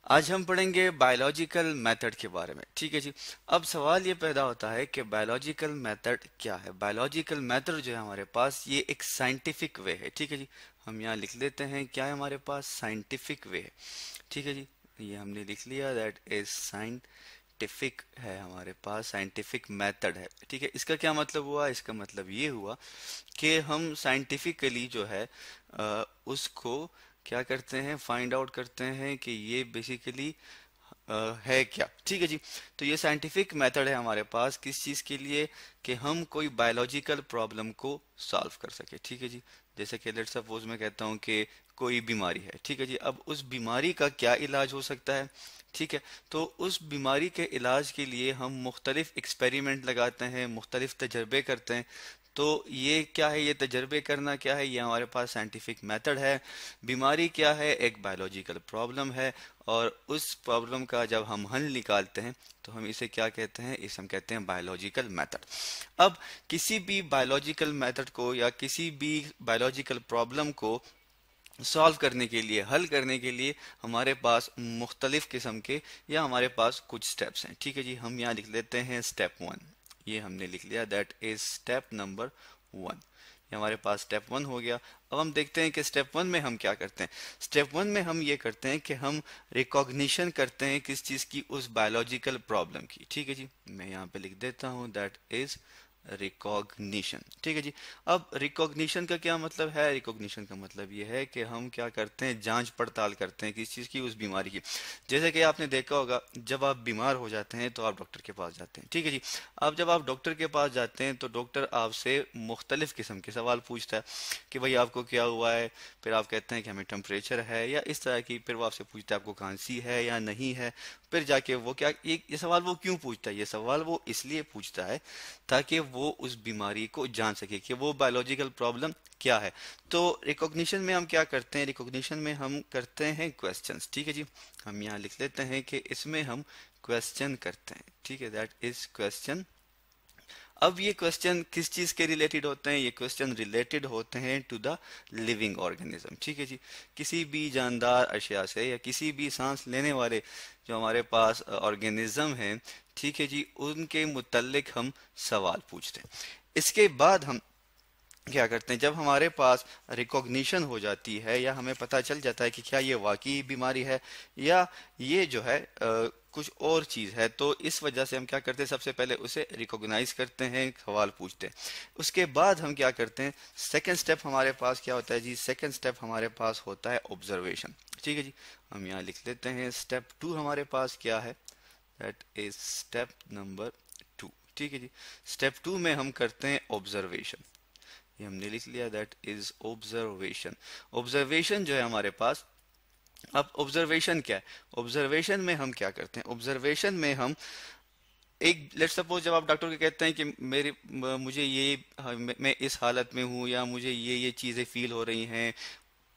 आज हम पढ़ेंगे बायोलॉजिकल मेथड के बारे में। ठीक है जी। अब सवाल ये पैदा होता है कि बायोलॉजिकल मेथड क्या है। बायोलॉजिकल मेथड जो है हमारे पास ये एक साइंटिफिक वे है। ठीक है जी। हम यहाँ लिख लेते हैं क्या है हमारे पास, साइंटिफिक वे है। ठीक है जी। ये हमने लिख लिया, दैट इज साइंटिफिक है हमारे पास, साइंटिफिक मेथड है। ठीक है, इसका क्या मतलब हुआ, इसका मतलब ये हुआ कि हम साइंटिफिकली जो है उसको क्या करते हैं, फाइंड आउट करते हैं कि ये बेसिकली है क्या। ठीक है जी। तो ये साइंटिफिक मेथड है हमारे पास किस चीज़ के लिए, कि हम कोई बायोलॉजिकल प्रॉब्लम को सॉल्व कर सके। ठीक है जी। जैसे कि लेट्स सपोज मैं कहता हूँ कि कोई बीमारी है। ठीक है जी। अब उस बीमारी का क्या इलाज हो सकता है। ठीक है। तो उस बीमारी के इलाज के लिए हम मुख्तलिफ एक्सपेरिमेंट लगाते हैं, मुख्तलिफ तजर्बे करते हैं। तो ये क्या है, ये तजर्बे करना क्या है, ये हमारे पास साइंटिफिक मेथड है। बीमारी क्या है, एक बायोलॉजिकल प्रॉब्लम है। और उस प्रॉब्लम का जब हम हल निकालते हैं तो हम इसे क्या कहते हैं, इसे हम कहते हैं बायोलॉजिकल मेथड। अब किसी भी बायोलॉजिकल मेथड को या किसी भी बायोलॉजिकल प्रॉब्लम को सॉल्व करने के लिए, हल करने के लिए हमारे पास मुख्तलिफ किस्म के या हमारे पास कुछ स्टेप्स हैं। ठीक है जी। हम यहाँ लिख लेते हैं स्टेप वन। ये हमने लिख लिया, that is step number one. ये हमारे पास स्टेप वन हो गया। अब हम देखते हैं कि स्टेप वन में हम क्या करते हैं। स्टेप वन में हम ये करते हैं कि हम रिकॉग्निशन करते हैं किस चीज़ की, उस बायोलॉजिकल प्रॉब्लम की। ठीक है जी। मैं यहाँ पे लिख देता हूँ, दैट इज रिकॉग्निशन। ठीक है जी। अब रिकॉग्निशन का क्या मतलब है, रिकॉग्निशन का मतलब ये है कि हम क्या करते हैं, जांच पड़ताल करते हैं किस चीज़ की, उस बीमारी की। जैसे कि आपने देखा होगा, जब आप बीमार हो जाते हैं तो आप डॉक्टर के पास जाते हैं। ठीक है जी। अब जब आप डॉक्टर के पास जाते हैं तो डॉक्टर आपसे मुख्तलिफ किस्म के सवाल पूछता है कि भाई आपको क्या हुआ है। फिर आप कहते हैं कि हमें टेम्परेचर है या इस तरह की। फिर वो आपसे पूछता है आपको खांसी है या नहीं है। फिर जाके वो क्या, ये सवाल वो क्यों पूछता है, ये सवाल वो इसलिए पूछता है ताकि वो उस बीमारी को जान सके कि वो बायोलॉजिकल प्रॉब्लम क्या है। तो रिकॉग्निशन में हम क्या करते हैं, रिकॉग्निशन में हम करते हैं क्वेश्चंस। ठीक है जी। हम यहाँ लिख लेते हैं कि इसमें हम क्वेश्चन करते हैं। ठीक है, दैट इज क्वेश्चन। अब ये क्वेश्चन किस चीज के रिलेटेड होते हैं, ये क्वेश्चन रिलेटेड होते हैं टू द लिविंग ऑर्गेनिज्म। ठीक है जी। किसी भी जानदार अशिया से या किसी भी सांस लेने वाले जो हमारे पास ऑर्गेनिज्म हैं, ठीक है जी, उनके मुतल्लिक हम सवाल पूछते हैं। इसके बाद हम क्या करते हैं, जब हमारे पास रिकॉग्निशन हो जाती है या हमें पता चल जाता है कि क्या ये वाकई बीमारी है या ये जो है कुछ और चीज़ है, तो इस वजह से हम क्या करते हैं, सबसे पहले उसे रिकॉग्नाइज करते हैं, सवाल पूछते हैं। उसके बाद हम क्या करते हैं, सेकंड स्टेप हमारे पास क्या होता है जी, सेकंड स्टेप हमारे पास होता है ऑब्जर्वेशन। ठीक है जी। हम यहाँ लिख लेते हैं स्टेप टू हमारे पास क्या है, that is step number two. ठीक है जी। स्टेप टू में हम करते हैं ऑब्जर्वेशन। ये हमने लिख लिया, दैट इज ऑब्जर्वेशन। ऑब्जर्वेशन जो है हमारे पास, अब ऑब्जर्वेशन क्या है, ऑब्जर्वेशन में हम क्या करते हैं, ऑब्जर्वेशन में हम एक, लेट्स सपोज जब आप डॉक्टर को कहते हैं कि मुझे ये, मैं इस हालत में हूँ या मुझे ये चीज़ें फील हो रही हैं,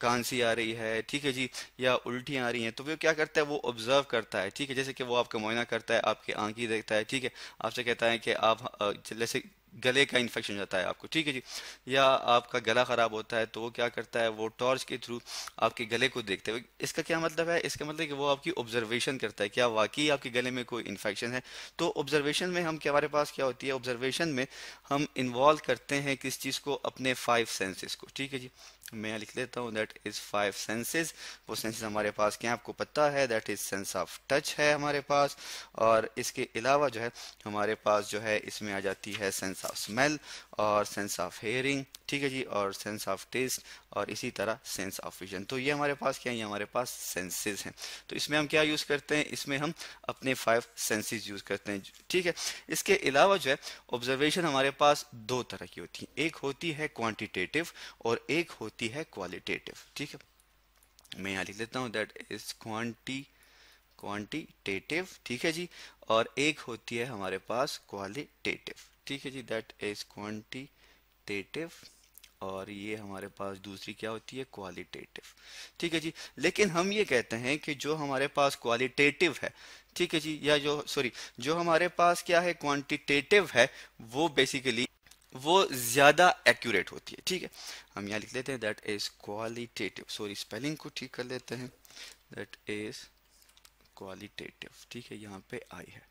खांसी आ रही है, ठीक है जी, या उल्टियाँ आ रही हैं, तो वो क्या करता है, वो ऑब्जर्व करता है। ठीक है, जैसे कि वो आपका मुआयना करता है, आपकी आंखें देखता है। ठीक है, आपसे कहता है कि आप जैसे गले का इन्फेक्शन हो जाता है आपको, ठीक है जी, या आपका गला खराब होता है, तो वो क्या करता है, वो टॉर्च के थ्रू आपके गले को देखते हुए, इसका क्या मतलब है, इसका मतलब है कि वो आपकी ऑब्जर्वेशन करता है, क्या वाकई आपके गले में कोई इन्फेक्शन है। तो ऑब्जर्वेशन में हम क्या, हमारे पास क्या होती है, ऑब्जर्वेशन में हम इन्वॉल्व करते हैं किस चीज़ को, अपने फाइव सेंसेस को। ठीक है जी। मैं यहाँ लिख लेता हूँ, दैट इज फाइव सेंसेस। वो सेंसेस हमारे पास क्या है, आपको पता है, that is sense of touch है हमारे पास। और इसके अलावा जो है हमारे पास जो है इसमें आ जाती है सेंस ऑफ स्मेल और सेंस ऑफ हेयरिंग। ठीक है जी, और सेंस ऑफ टेस्ट और इसी तरह सेंस ऑफ विजन। तो ये हमारे पास क्या है, ये हमारे पास सेंसेस हैं। तो इसमें हम क्या यूज़ करते हैं, इसमें हम अपने फाइव सेंसेस यूज़ करते हैं। ठीक है। इसके अलावा जो है ऑब्जर्वेशन हमारे पास दो तरह की होती है, एक होती है क्वांटिटेटिव और एक होती है क्वालिटेटिव। ठीक है, मैं यहाँ लिख लेता हूँ, दैट इज क्वांटिटेटिव। ठीक है जी। और एक होती है हमारे पास क्वालिटेटिव। ठीक है जी, दैट इज क्वांटिटेटिव। और ये हमारे पास दूसरी क्या होती है, क्वालिटेटिव। ठीक है जी। लेकिन हम ये कहते हैं कि जो हमारे पास क्वालिटेटिव है, ठीक है जी, या जो सॉरी, जो हमारे पास क्या है, क्वांटिटेटिव है, वो बेसिकली वो ज्यादा एक्यूरेट होती है। ठीक है, हम यहाँ लिख लेते हैं, that is qualitative. Sorry, spelling को ठीक कर लेते हैं, दैट इज क्वालिटेटिव, ठीक है, यहाँ पे आई है,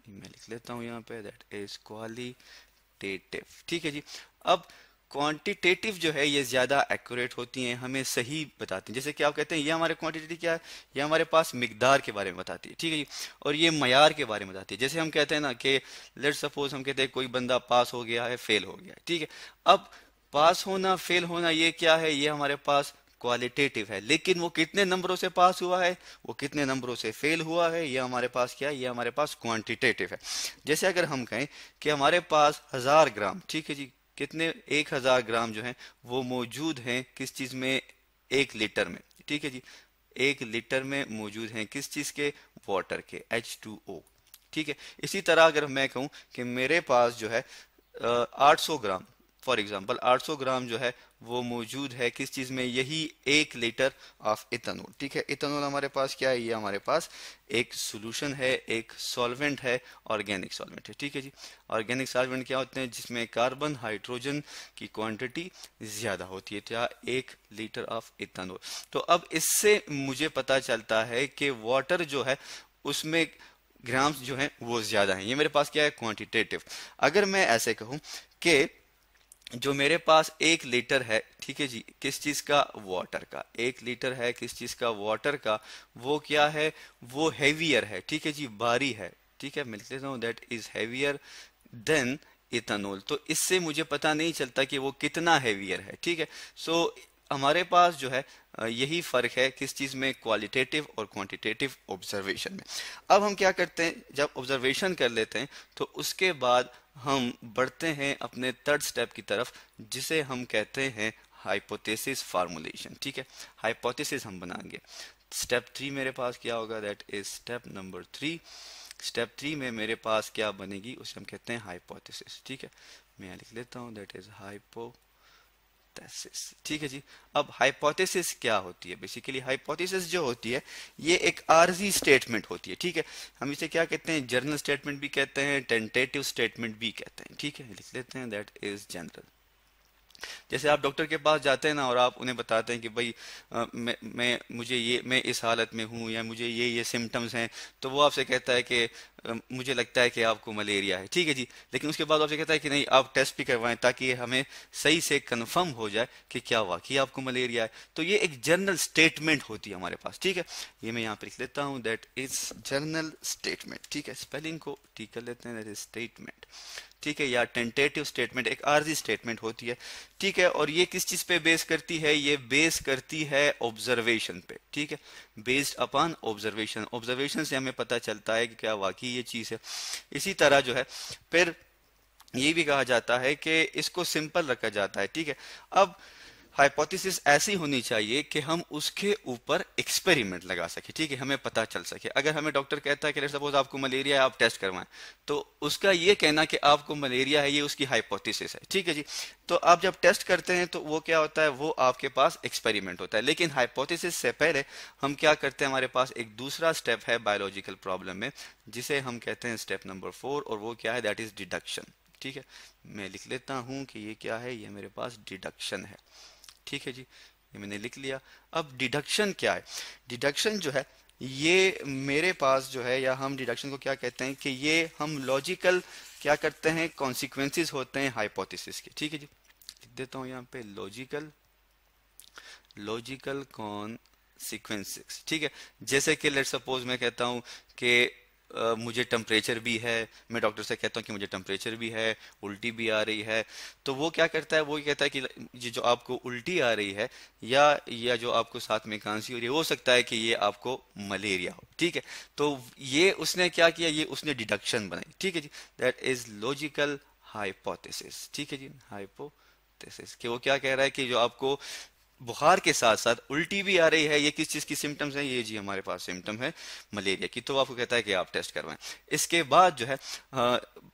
मैं लिख लेता हूँ यहाँ पे, दैट इज क्वालिटेटिव, ठीक है जी। अब क्वांटिटेटिव जो है ये ज़्यादा एक्यूरेट होती हैं, हमें सही बताती हैं। जैसे कि आप कहते हैं ये हमारे क्वांटिटी क्या है, ये हमारे पास मिकदार के बारे में बताती है, ठीक है जी, और ये मयार के बारे में बताती है। जैसे हम कहते हैं ना कि लेट्स सपोज हम कहते हैं कोई बंदा पास हो गया है, फेल हो गया है, ठीक है। अब पास होना फेल होना ये क्या है, ये हमारे पास क्वालिटेटिव है, लेकिन वो कितने नंबरों से पास हुआ है, वो कितने नंबरों से फेल हुआ है, ये हमारे पास क्या है, ये हमारे पास क्वांटिटेटिव है। जैसे अगर हम कहें कि हमारे पास 1000 ग्राम, ठीक है जी, कितने 1000 ग्राम जो है वो मौजूद हैं किस चीज में, 1 लीटर में, ठीक है जी, 1 लीटर में मौजूद हैं किस चीज के, वाटर के, H2O, ठीक है। इसी तरह अगर मैं कहूं कि मेरे पास जो है 800 ग्राम, फॉर एग्जांपल 800 ग्राम जो है वो मौजूद है किस चीज में, यही 1 लीटर ऑफ इथेनॉल, ठीक है। इथेनॉल हमारे पास क्या है, ये हमारे पास एक सॉल्यूशन है, एक सॉल्वेंट है, ऑर्गेनिक सॉल्वेंट है, ठीक है जी। ऑर्गेनिक सॉल्वेंट क्या होते हैं, जिसमें कार्बन हाइड्रोजन की क्वांटिटी ज्यादा होती है, क्या, 1 लीटर ऑफ इथेनॉल। तो अब इससे मुझे पता चलता है कि वाटर जो है उसमें ग्राम्स जो है वो ज्यादा है, ये मेरे पास क्या है, क्वांटिटेटिव। अगर मैं ऐसे कहूं कि जो मेरे पास 1 लीटर है, ठीक है जी, किस चीज का, वाटर का, 1 लीटर है किस चीज का, वाटर का, वो क्या है, वो हैवियर है, ठीक है जी, भारी है, ठीक है, मैं लिख लेता हूँ that is heavier than ethanol. तो इससे मुझे पता नहीं चलता कि वो कितना हैवियर है, ठीक है। सो हमारे पास जो है यही फर्क है किस चीज में, क्वालिटेटिव और क्वांटिटेटिव ऑब्जर्वेशन में। अब हम क्या करते हैं, जब ऑब्जर्वेशन कर लेते हैं तो उसके बाद हम बढ़ते हैं अपने थर्ड स्टेप की तरफ, जिसे हम कहते हैं हाइपोथेसिस फार्मूलेशन, ठीक है। हाइपोथेसिस हम बनाएंगे। स्टेप 3 मेरे पास क्या होगा, that is step number 3। Step 3 में मेरे पास क्या बनेगी, उसे हम कहते हैं हाइपोथेसिस, ठीक है। मैं यहाँ लिख लेता हूँ, दैट इज हाइपोथेसिस, ठीक है जी। अब हाइपोथेसिस क्या होती है, बेसिकली हाइपोथेसिस जो होती है ये एक आर्जी स्टेटमेंट होती है, ठीक है। हम इसे क्या कहते हैं, जनरल स्टेटमेंट भी कहते हैं, टेंटेटिव स्टेटमेंट भी कहते हैं, ठीक है, लिख लेते हैं दैट इज जनरल। जैसे आप डॉक्टर के पास जाते हैं ना और आप उन्हें बताते हैं कि भाई मैं इस हालत में हूँ, या मुझे ये सिम्टम्स हैं, तो वो आपसे कहता है कि मुझे लगता है कि आपको मलेरिया है, ठीक है जी। लेकिन उसके बाद आपसे कहता है कि नहीं, आप टेस्ट भी करवाएं ताकि हमें सही से कंफर्म हो जाए कि क्या वाकई आपको मलेरिया है। तो ये एक जनरल स्टेटमेंट होती है हमारे पास, ठीक है। ये मैं यहाँ पे लिख लेता हूँ, दैट इज जनरल स्टेटमेंट, ठीक है। स्पेलिंग को ठीक कर लेते हैं, दैट इज स्टेटमेंट, ठीक है, या टेंटेटिव स्टेटमेंट एक आर्जी स्टेटमेंट होती है, ठीक है। और ये किस चीज पे बेस करती है, ये बेस करती है ऑब्जर्वेशन पे, ठीक है, बेस्ड अपॉन ऑब्जर्वेशन। ऑब्जर्वेशन से हमें पता चलता है कि क्या वाकई ये चीज है। इसी तरह जो है फिर ये भी कहा जाता है कि इसको सिंपल रखा जाता है, ठीक है। अब हाइपोथेसिस ऐसी होनी चाहिए कि हम उसके ऊपर एक्सपेरिमेंट लगा सके, ठीक है, हमें पता चल सके। अगर हमें डॉक्टर कहता है कि सपोज आपको मलेरिया है, आप टेस्ट करवाएं, तो उसका ये कहना कि आपको मलेरिया है ये उसकी हाइपोथेसिस है, ठीक है जी। तो आप जब टेस्ट करते हैं तो वो क्या होता है, वो आपके पास एक्सपेरिमेंट होता है। लेकिन हाइपोथेसिस से पहले हम क्या करते हैं, हमारे पास एक दूसरा स्टेप है बायोलॉजिकल प्रॉब्लम में, जिसे हम कहते हैं स्टेप नंबर 4, और वो क्या है, दैट इज डिडक्शन, ठीक है। मैं लिख लेता हूं कि ये क्या है, ये मेरे पास डिडक्शन है, ठीक है जी, ये मैंने लिख लिया। अब डिडक्शन क्या है, डिडक्शन जो है ये मेरे पास जो है, या हम डिडक्शन को क्या कहते हैं कि ये हम लॉजिकल क्या करते हैं, कॉन्सिक्वेंसेस होते हैं हाइपोथेसिस के, ठीक है जी। लिख देता हूँ यहाँ पे लॉजिकल, लॉजिकल कॉन्सिक्वेंसेस, ठीक है। जैसे कि लेट्स सपोज मैं कहता हूँ कि मुझे टेम्परेचर भी है, मैं डॉक्टर से कहता हूँ कि मुझे टेम्परेचर भी है, उल्टी भी आ रही है, तो वो क्या करता है, वो कहता है कि ये जो आपको उल्टी आ रही है, या जो आपको साथ में खांसी हो रही है, हो सकता है कि ये आपको मलेरिया हो, ठीक है। तो ये उसने क्या किया, ये उसने डिडक्शन बनाई, ठीक है जी, दैट इज लॉजिकल हाइपोथेसिस, ठीक है जी, हाइपोथेसिस कि वो क्या कह रहा है कि जो आपको बुखार के साथ साथ उल्टी भी आ रही है, ये किस चीज की सिम्टम्स हैं, ये जी हमारे पास सिम्टम है मलेरिया की, तो आपको कहता है कि आप टेस्ट करवाएं। इसके बाद जो है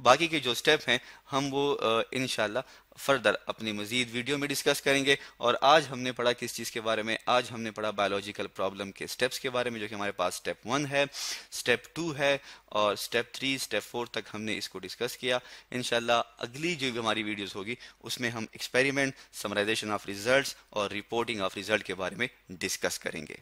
बाकी के जो स्टेप हैं हम वो इंशाल्लाह फर्दर अपनी मजीद वीडियो में डिस्कस करेंगे। और आज हमने पढ़ा किस चीज़ के बारे में, आज हमने पढ़ा बायोलॉजिकल प्रॉब्लम के स्टेप्स के बारे में, जो कि हमारे पास स्टेप 1 है, स्टेप 2 है, और स्टेप 3 स्टेप 4 तक हमने इसको डिस्कस किया। इंशाल्लाह अगली जो हमारी वीडियोस होगी उसमें हम एक्सपेरिमेंट, समराइजेशन ऑफ रिजल्ट्स और रिपोर्टिंग ऑफ रिजल्ट के बारे में डिस्कस करेंगे।